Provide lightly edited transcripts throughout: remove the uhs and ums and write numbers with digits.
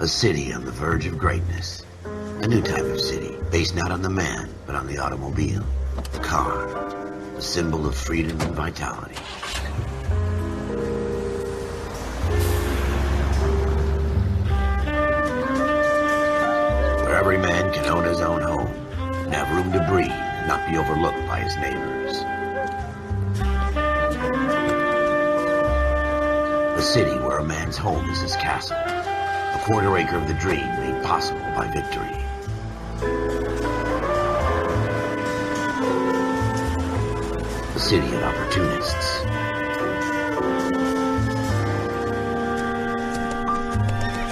A city on the verge of greatness. A new type of city, based not on the man, but on the automobile. The car. The symbol of freedom and vitality. Where every man can own his own home, and have room to breathe, and not be overlooked by his neighbors. A city where a man's home is his castle. A quarter acre of the dream made possible by victory. A city of opportunists.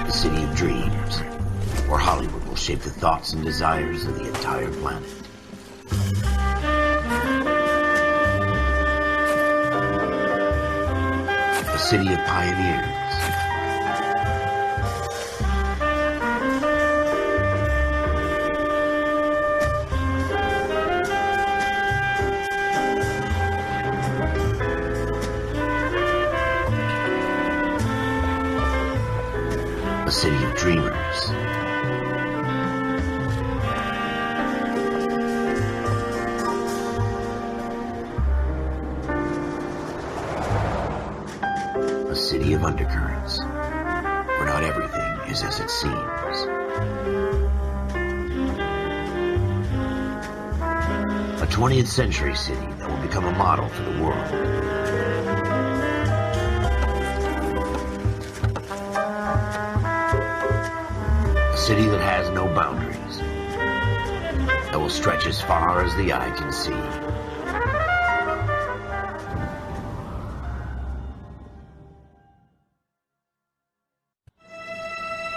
A city of dreams, where Hollywood will shape the thoughts and desires of the entire planet. A city of pioneers. A city of dreamers. A city of undercurrents, where not everything is as it seems. A 20th century city that will become a model for the world. A city that has no boundaries, that will stretch as far as the eye can see.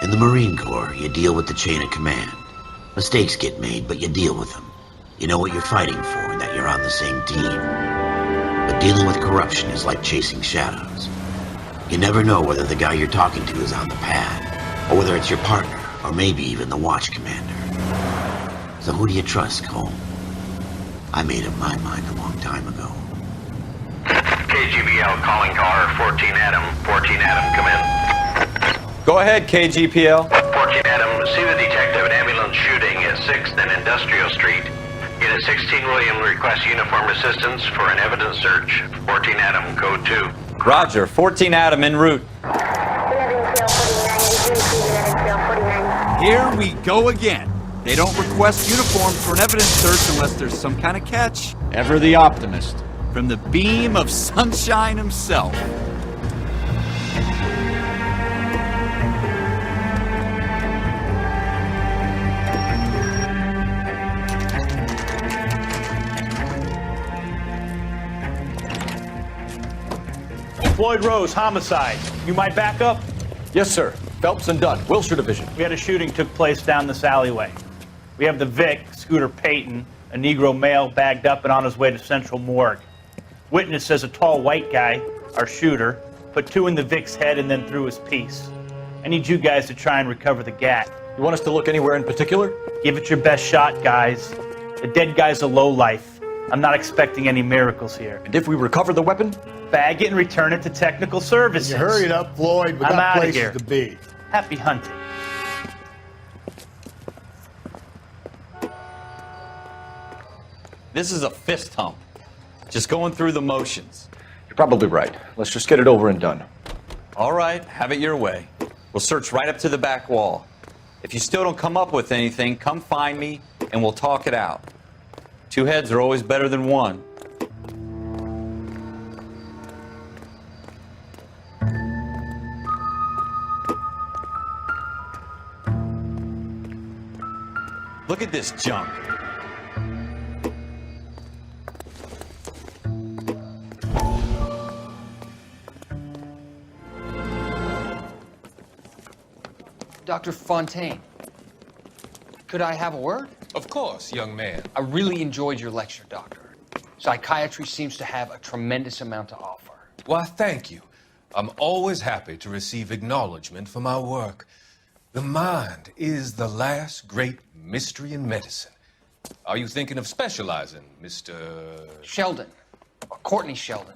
In the Marine Corps, you deal with the chain of command. Mistakes get made, but you deal with them. You know what you're fighting for and that you're on the same team. But dealing with corruption is like chasing shadows. You never know whether the guy you're talking to is on the pad, or whether it's your partner, or maybe even the watch commander. So who do you trust, Cole? I made up my mind a long time ago. KGBL calling car 14 Adam. 14 Adam, come in. Go ahead, KGPL. 14 Adam, see the detective an ambulance shooting at 6th and Industrial Street. Unit 16 William requests uniformed assistance for an evidence search. 14 Adam, code 2. Roger, 14 Adam en route. Here we go again. They don't request uniforms for an evidence search unless there's some kind of catch. Ever the optimist. From the beam of sunshine himself. Floyd Rose, homicide. You might back up? Yes, sir. Phelps and Dunn, Wilshire Division. We had a shooting took place down this alleyway. We have the Vic, Scooter Payton, a Negro male bagged up and on his way to Central Morgue. Witness says a tall white guy, our shooter, put 2 in the Vic's head and then threw his piece. I need you guys to try and recover the gat. You want us to look anywhere in particular? Give it your best shot, guys. The dead guy's a lowlife. I'm not expecting any miracles here. And if we recover the weapon? Bag it and return it to technical services. You hurry it up, Floyd. We I'm got outta places here. to be. Happy hunting. This is a fist hump. Just going through the motions. You're probably right. Let's just get it over and done. All right, have it your way. We'll search right up to the back wall. If you still don't come up with anything, come find me and we'll talk it out. 2 heads are always better than 1. Look at this junk. Dr. Fontaine, could I have a word? Of course, young man. I really enjoyed your lecture, Doctor. Psychiatry seems to have a tremendous amount to offer. Why, thank you. I'm always happy to receive acknowledgement for my work. The mind is the last great mystery in medicine. Are you thinking of specializing, Mr. Sheldon, or Courtney Sheldon.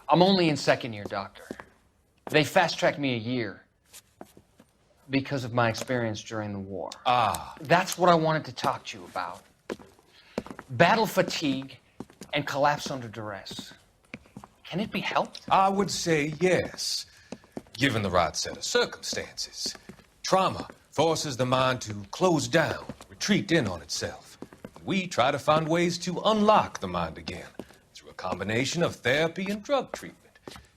I'm only in 2nd year, Doctor. They fast-tracked me a year. Because of my experience during the war. Ah, That's what I wanted to talk to you about. Battle fatigue and collapse under duress. Can it be helped? I would say yes, given the right set of circumstances. Trauma forces the mind to close down, retreat in on itself. We try to find ways to unlock the mind again through a combination of therapy and drug treatment.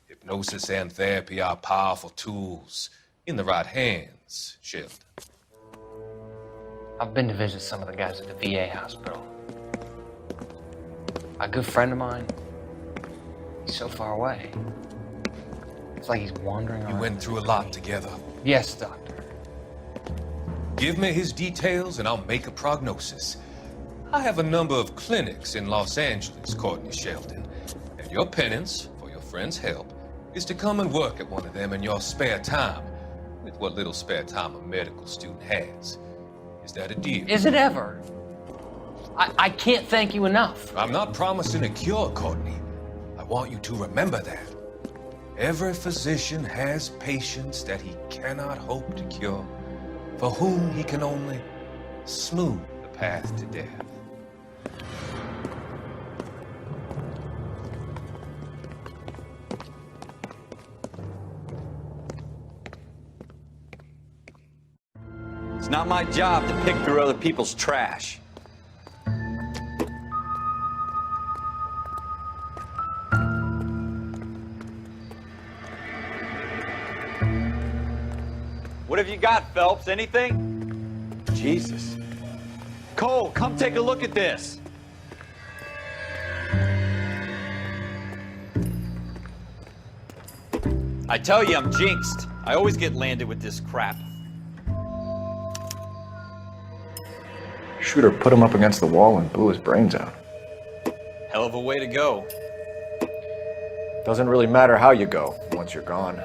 Hypnosis and therapy are powerful tools in the right hands, Sheldon. I've been to visit some of the guys at the VA hospital. A good friend of mine, he's so far away. It's like he's wandering You around. went through a lot together. Yes, doctor. Give me his details and I'll make a prognosis. I have a number of clinics in Los Angeles, Courtney Sheldon, and your penance for your friend's help is to come and work at one of them in your spare time, with what little spare time a medical student has. Is that a deal? Is it ever? I can't thank you enough. I'm not promising a cure, Courtney. I want you to remember that. Every physician has patients that he cannot hope to cure, for whom he can only smooth the path to death. It's not my job to pick through other people's trash. What have you got, Phelps? Anything? Jesus. Cole, come take a look at this. I tell you, I'm jinxed. I always get landed with this crap. Shooter put him up against the wall and blew his brains out. Hell of a way to go. Doesn't really matter how you go once you're gone.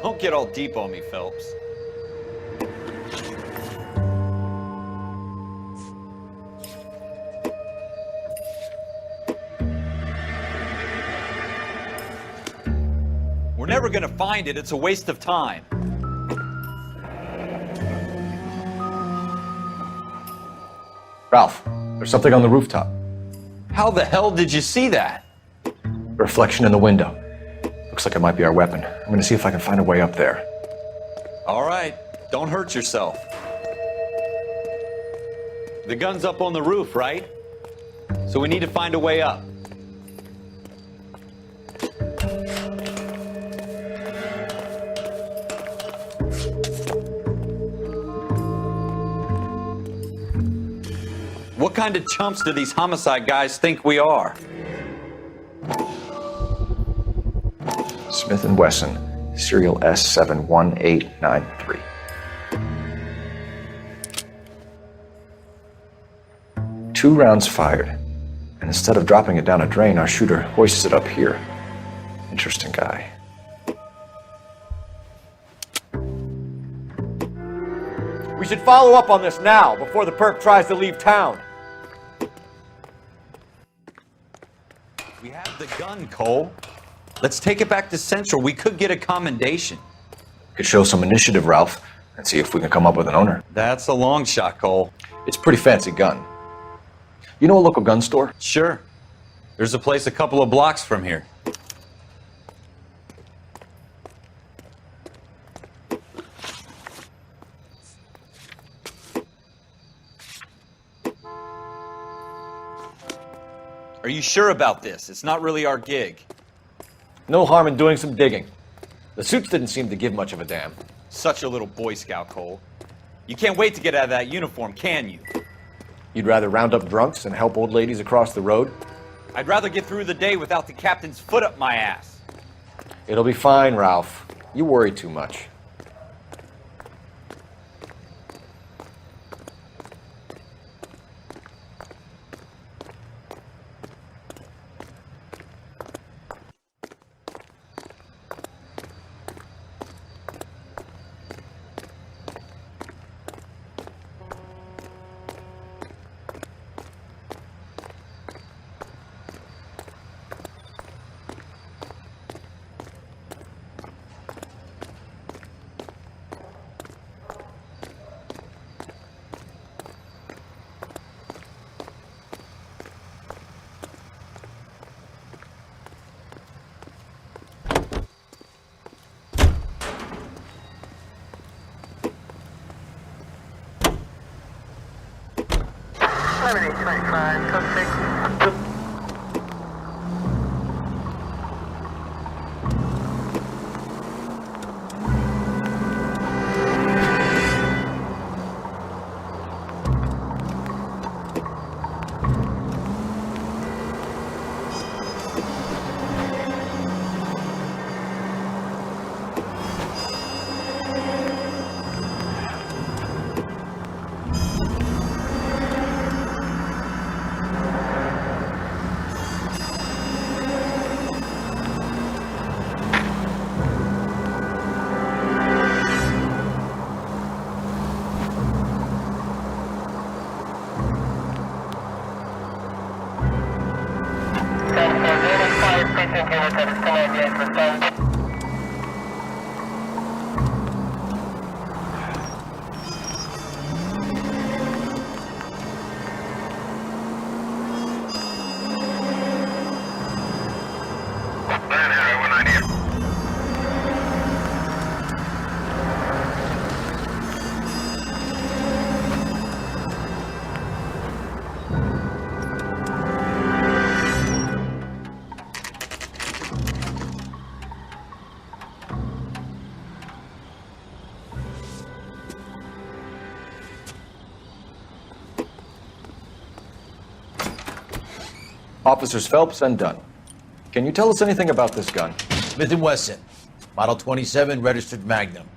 Don't get all deep on me, Phelps. We're never gonna find it. It's a waste of time. Ralph, there's something on the rooftop. How the hell did you see that? Reflection in the window. Looks like it might be our weapon. I'm gonna see if I can find a way up there. All right, don't hurt yourself. The gun's up on the roof, right? So we need to find a way up. What kind of chumps do these homicide guys think we are? Smith & Wesson, serial S71893. 2 rounds fired, and instead of dropping it down a drain, our shooter hoists it up here. Interesting guy. We should follow up on this now, before the perp tries to leave town. We have the gun, Cole. Let's take it back to Central. We could get a commendation. Could show some initiative, Ralph, and see if we can come up with an owner. That's a long shot, Cole. It's a pretty fancy gun. You know a local gun store? Sure. There's a place a couple of blocks from here. Are you sure about this? It's not really our gig. No harm in doing some digging. The suits didn't seem to give much of a damn. Such a little Boy Scout, Cole. You can't wait to get out of that uniform, can you? You'd rather round up drunks and help old ladies across the road? I'd rather get through the day without the captain's foot up my ass. It'll be fine, Ralph. You worry too much. 2825, code 6. Officers Phelps and Dunn. Can you tell us anything about this gun? Smith & Wesson, Model 27, registered Magnum.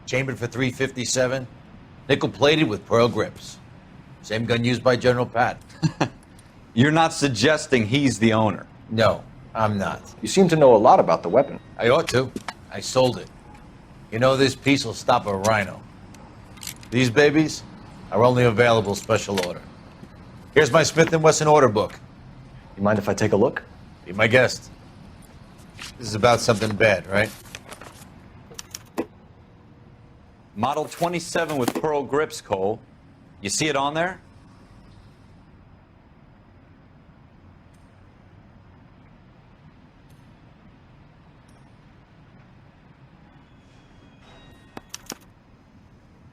Chambered for .357, nickel-plated with pearl grips. Same gun used by General Patton. You're not suggesting he's the owner? No, I'm not. You seem to know a lot about the weapon. I ought to. I sold it. You know, this piece will stop a rhino. These babies are only available special order. Here's my Smith & Wesson order book. You mind if I take a look? Be my guest. This is about something bad, right? Model 27 with pearl grips, Cole. You see it on there?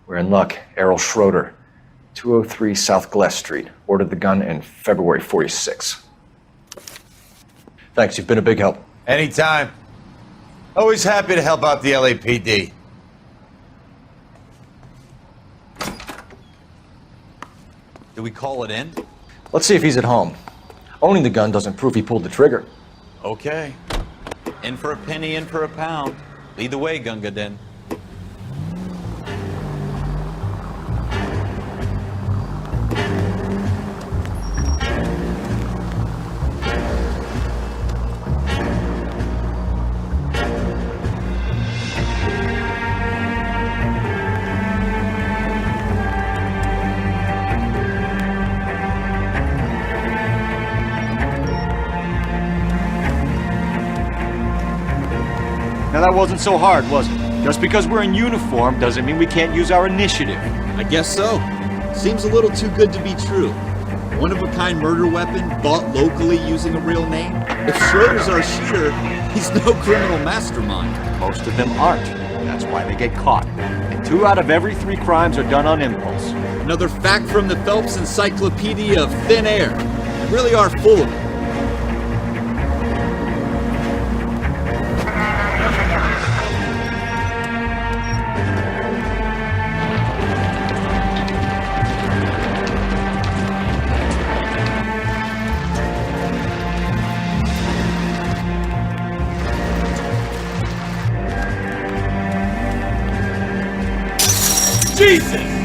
We're in luck. Errol Schroeder, 203 South Glass Street. Ordered the gun in February '46. Thanks, you've been a big help. Anytime. Always happy to help out the LAPD. Do we call it in? Let's see if he's at home. Owning the gun doesn't prove he pulled the trigger. Okay. In for a penny, in for a pound. Lead the way, Gunga Din. Now that wasn't so hard, was it? Just because we're in uniform doesn't mean we can't use our initiative. I guess so. Seems a little too good to be true. One-of-a-kind murder weapon bought locally using a real name? If Schroeder's our shooter, he's no criminal mastermind. Most of them aren't. That's why they get caught. And 2 out of every 3 crimes are done on impulse. Another fact from the Phelps Encyclopedia of Thin Air. They really are full of it. Jesus!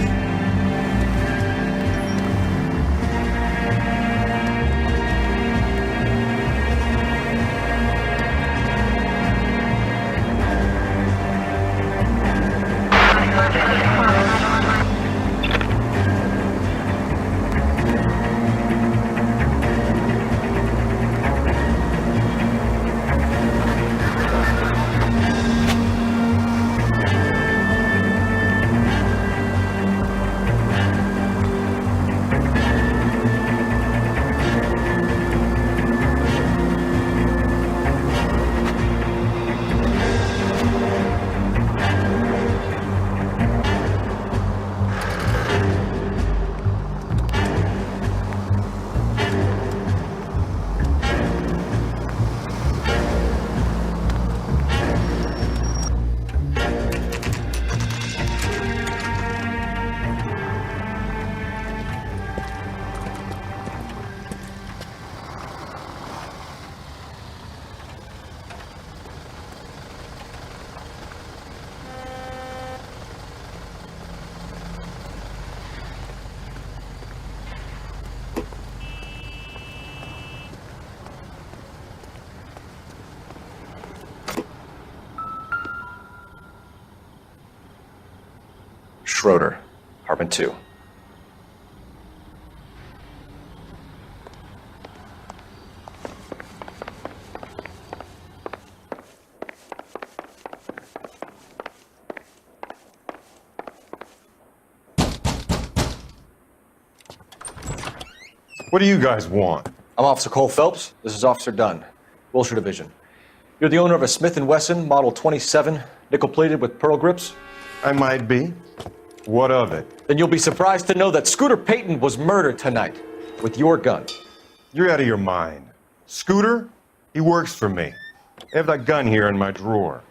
Schroeder, Apartment 2. What do you guys want? I'm Officer Cole Phelps. This is Officer Dunn, Wilshire Division. You're the owner of a Smith & Wesson Model 27, nickel-plated with pearl grips? I might be. What of it? Then you'll be surprised to know that Scooter Payton was murdered tonight with your gun. You're out of your mind. Scooter? He works for me. I have that gun here in my drawer.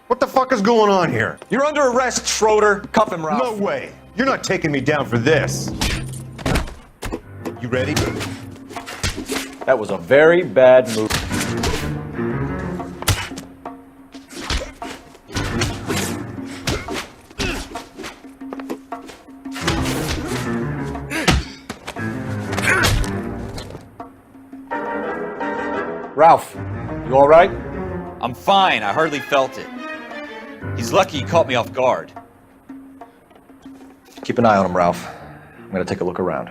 What the fuck is going on here? You're under arrest, Schroeder. Cuff him, Ralph. No way. You're not taking me down for this. You ready? That was a very bad move. Ralph, you all right? I'm fine. I hardly felt it. He's lucky he caught me off guard. Keep an eye on him, Ralph. I'm gonna take a look around.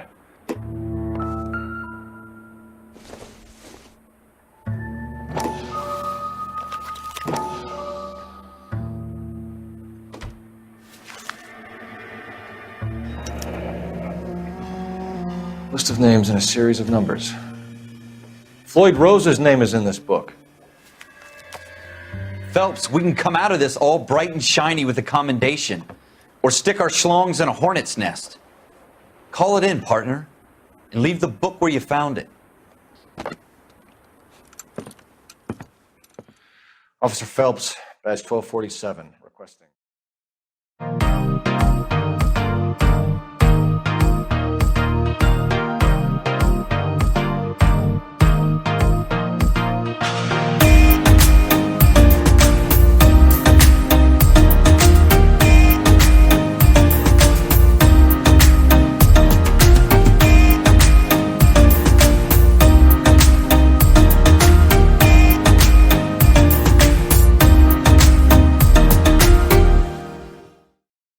List of names and a series of numbers. Floyd Rose's name is in this book. Phelps, we can come out of this all bright and shiny with a commendation. Or stick our schlongs in a hornet's nest. Call it in, partner. And leave the book where you found it. Officer Phelps, badge 1247.